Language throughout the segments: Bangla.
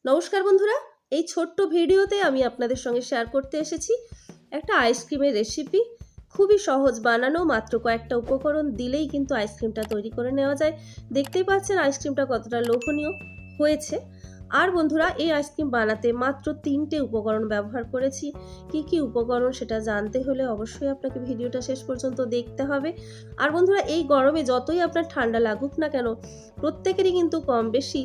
নমস্কার বন্ধুরা, এই ছোট্ট ভিডিওতে আমি আপনাদের সঙ্গে শেয়ার করতে এসেছি একটা আইসক্রিমের রেসিপি। খুবই সহজ বানানো, মাত্র কয়েকটা উপকরণ দিলেই কিন্তু আইসক্রিমটা তৈরি করে নেওয়া যায়। দেখতেই পাচ্ছেন আইসক্রিমটা কতটা লোভনীয় হয়েছে। আর বন্ধুরা, এই আইসক্রিম বানাতে মাত্র 3টে উপকরণ ব্যবহার করেছি। কি কি উপকরণ সেটা জানতে হলে অবশ্যই আপনাকে ভিডিওটা শেষ পর্যন্ত দেখতে হবে। আর বন্ধুরা, এই গরমে যতই আপনার ঠান্ডা লাগুক না কেন, প্রত্যেকেরই কিন্তু কম বেশি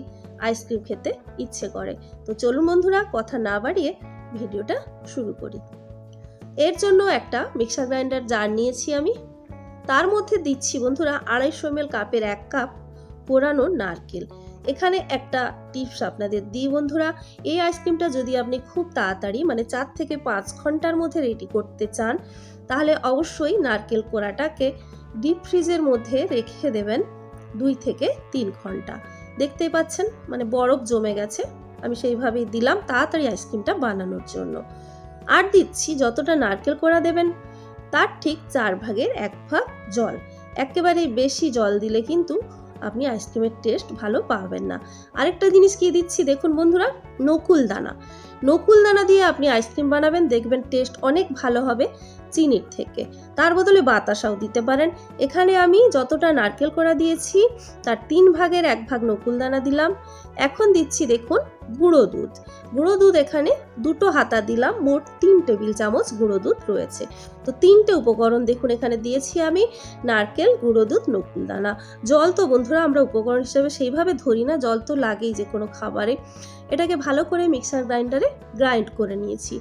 আইসক্রিম খেতে ইচ্ছে করে। তো চলুন বন্ধুরা, কথা না বাড়িয়ে ভিডিওটা শুরু করি। এর জন্য একটা মিক্সার গ্রাইন্ডার জার নিয়েছি আমি। তার মধ্যে দিচ্ছি বন্ধুরা 250 ml কাপের 1 কাপ কোরানো নারকেল। এখানে একটা টিপস আপনাদের দিই বন্ধুরা, এই আইসক্রিমটা যদি আপনি খুব তাড়াতাড়ি মানে 4 থেকে 5 ঘন্টার মধ্যে রেডি করতে চান, তাহলে অবশ্যই নারকেল কোড়াটাকে ডিপ ফ্রিজের মধ্যে রেখে দেবেন 2 থেকে 3 ঘন্টা। দেখতেই পাচ্ছেন মানে বরফ জমে গেছে, আমি সেইভাবেই দিলাম তাড়াতাড়ি আইসক্রিমটা বানানোর জন্য। আর দিচ্ছি যতটা নারকেল কোড়া দেবেন তার ঠিক 4 ভাগের 1 ভাগ জল। একেবারে বেশি জল দিলে কিন্তু আপনি আইসক্রিমের টেস্ট ভালো পাবেন না। আরেকটা জিনিস কি দিচ্ছি দেখুন বন্ধুরা, নকুল দানা। নকুল দানা দিয়ে আপনি আইসক্রিম বানাবেন, দেখবেন টেস্ট অনেক ভালো হবে চিনির থেকে। তার বদলে বাতাসাও দিতে পারেন। এখানে আমি যতটা নারকেল কোড়া দিয়েছি তার 3 ভাগের 1 ভাগ নকুল দানা দিলাম। এখন দিচ্ছি দেখুন গুঁড়ো দুধ। গুঁড়ো দুধ এখানে 2 হাতা দিলাম, মোট 3 টেবিল চামচ গুঁড়ো দুধ রয়েছে। তো 3টে উপকরণ দেখুন এখানে দিয়েছি আমি, নারকেল, গুঁড়ো দুধ, নকুল দানা। জল তো বন্ধুরা আমরা উপকরণ হিসেবে সেইভাবে ধরি না, জল তো লাগেই যে কোনো খাবারে। এটাকে ভালো করে মিক্সার গ্রাইন্ডারে গ্রাইন্ড করে নিয়েছি।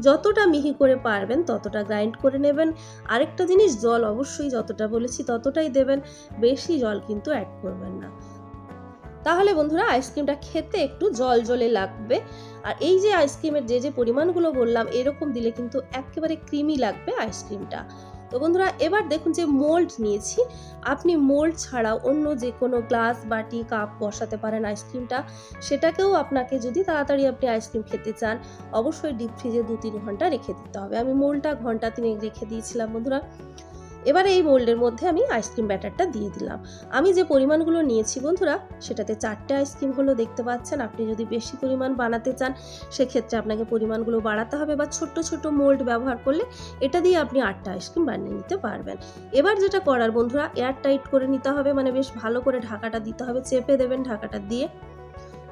যতটা মিহি করে পারবেন ততটা গ্রাইন্ড করে নেবেন। আরেকটা জিনিস, জল অবশ্যই যতটা বলেছি ততটাই দেবেন, বেশি জল কিন্তু অ্যাড করবেন না। তাহলে বন্ধুরা আইসক্রিমটা খেতে একটু জল জলে লাগবে। আর এই যে আইসক্রিমের যে পরিমাণগুলো বললাম, এরকম দিলে কিন্তু একেবারে ক্রিমি লাগবে আইসক্রিমটা। তো বন্ধুরা, এবার দেখুন যে মোল্ড নিয়েছি, আপনি মোল্ড ছাড়াও অন্য যে কোনো গ্লাস, বাটি, কাপ বসাতে পারেন আইসক্রিমটা। সেটাকেও আপনাকে যদি তাড়াতাড়ি আপনি আইসক্রিম খেতে চান, অবশ্যই ডিপ ফ্রিজে 2-3 ঘন্টা রেখে দিতে হবে। আমি মোল্ডটা ঘন্টা 3 রেখে দিয়েছিলাম বন্ধুরা। এবার এই মোল্ডের মধ্যে আমি আইসক্রিম ব্যাটারটা দিয়ে দিলাম। আমি যে পরিমাণগুলো নিয়েছি বন্ধুরা, সেটাতে 4টে আইসক্রিম হলো, দেখতে পাচ্ছেন। আপনি যদি বেশি পরিমাণ বানাতে চান সেক্ষেত্রে আপনাকে পরিমাণগুলো বাড়াতে হবে, বা ছোট্ট ছোট মোল্ড ব্যবহার করলে এটা দিয়ে আপনি 8টা আইসক্রিম বানিয়ে নিতে পারবেন। এবার যেটা করার বন্ধুরা, এয়ার টাইট করে নিতে হবে, মানে বেশ ভালো করে ঢাকাটা দিতে হবে, চেপে দেবেন ঢাকাটা দিয়ে।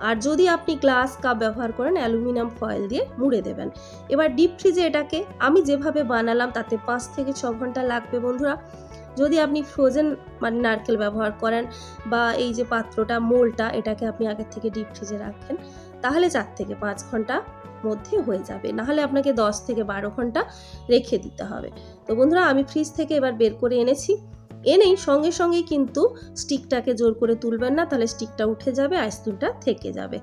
আর যদি আপনি গ্লাস, কাপ ব্যবহার করেন, অ্যালুমিনিয়াম ফয়েল দিয়ে মুড়ে দেবেন। এবার ডিপ ফ্রিজে এটাকে আমি যেভাবে বানালাম তাতে 5 থেকে 6 ঘন্টা লাগবে বন্ধুরা। যদি আপনি ফ্রোজেন মানে নারকেল ব্যবহার করেন, বা এই যে পাত্রটা, মোলটা, এটাকে আপনি আগের থেকে ডিপ ফ্রিজে রাখেন, তাহলে 4 থেকে 5 ঘন্টা মধ্যে হয়ে যাবে। নাহলে আপনাকে 10 থেকে 12 ঘন্টা রেখে দিতে হবে। তো বন্ধুরা, আমি ফ্রিজ থেকে এবার বের করে এনেছি। এনেই সঙ্গে সঙ্গেই কিন্তু স্টিকটাকে জোর করে তুলবেন না, তাহলে স্টিকটা উঠে যাবে, আইসক্রিমটা থেকে যাবে।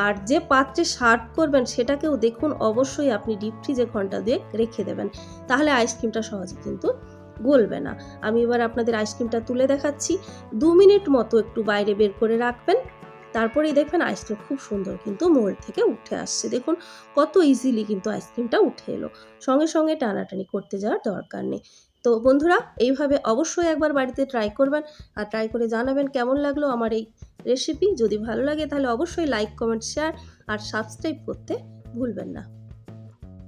আর যে পাত্রে সার্ভ করবেন সেটাকেও দেখুন অবশ্যই আপনি ডিপ ফ্রিজে ঘন্টা 2 রেখে দেবেন, তাহলে আইসক্রিমটা সহজে কিন্তু গলবে না। আমি এবার আপনাদের আইসক্রিমটা তুলে দেখাচ্ছি। 2 মিনিট মতো একটু বাইরে বের করে রাখবেন, তারপরেই দেখবেন আইসক্রিম খুব সুন্দর কিন্তু মোল্ড থেকে উঠে আসছে। দেখুন কত ইজিলি কিন্তু আইসক্রিমটা উঠে এলো, সঙ্গে সঙ্গে টানাটানি করতে যাওয়ার দরকার নেই। তো বন্ধুরা, এইভাবে অবশ্যই একবার বাড়িতে ট্রাই করবেন, আর ট্রাই করে জানাবেন কেমন লাগলো আমার এই রেসিপি। যদি ভালো লাগে তাহলে অবশ্যই লাইক, কমেন্ট, শেয়ার আর সাবস্ক্রাইব করতে ভুলবেন না।